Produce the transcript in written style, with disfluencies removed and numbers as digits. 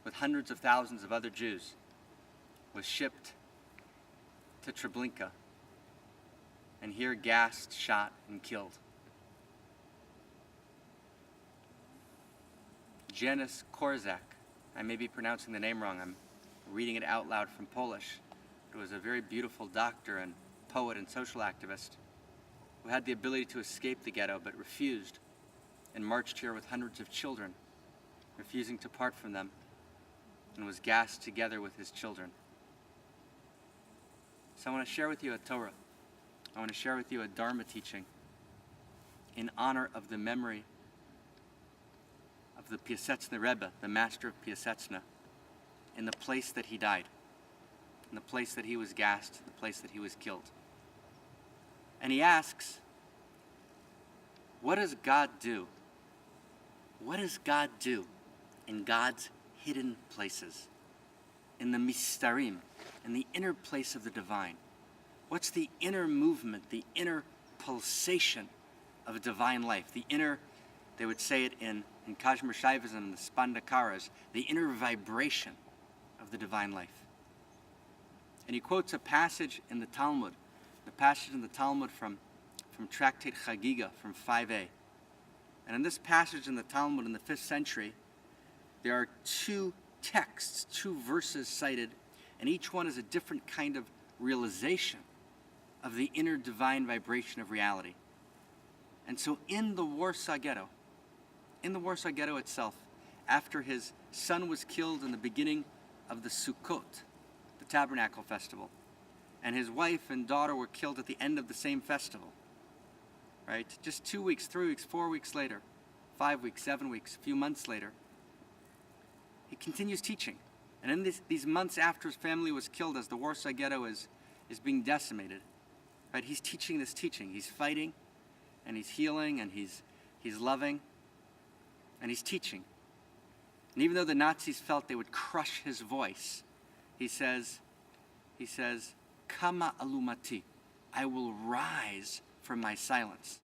with hundreds of thousands of other Jews, was shipped to Treblinka, and here gassed, shot, and killed. Janusz Korczak, I may be pronouncing the name wrong, I'm reading it out loud from Polish. It was a very beautiful doctor and poet and social activist who had the ability to escape the ghetto but refused and marched here with hundreds of children, refusing to part from them, and was gassed together with his children. So I want to share with you a Torah. I want to share with you a Dharma teaching in honor of the memory of the Piaseczna Rebbe, the master of Piaseczna, in the place that he died, in the place that he was gassed, the place that he was killed. And he asks, what does God do? What does God do in God's hidden places, in the mistarim, in the inner place of the divine? What's the inner movement, the inner pulsation of divine life? The inner, they would say it in Kashmir Shaivism, the Spandakaras, the inner vibration of the divine life. And he quotes a passage in the Talmud, from Tractate Chagiga, from 5a. And in this passage in the Talmud in the 5th century, there are two texts, two verses cited, and each one is a different kind of realization of the inner divine vibration of reality. And so in the Warsaw Ghetto itself, after his son was killed in the beginning of the Sukkot, the Tabernacle Festival, and his wife and daughter were killed at the end of the same festival, right? Just 2 weeks, 3 weeks, 4 weeks later, 5 weeks, 7 weeks, a few months later, he continues teaching. And in these months after his family was killed, as the Warsaw Ghetto is being decimated, right? He's teaching this teaching. He's fighting, and he's healing, and he's loving, and he's teaching. And even though the Nazis felt they would crush his voice, he says, Kama alumati, I will rise from my silence.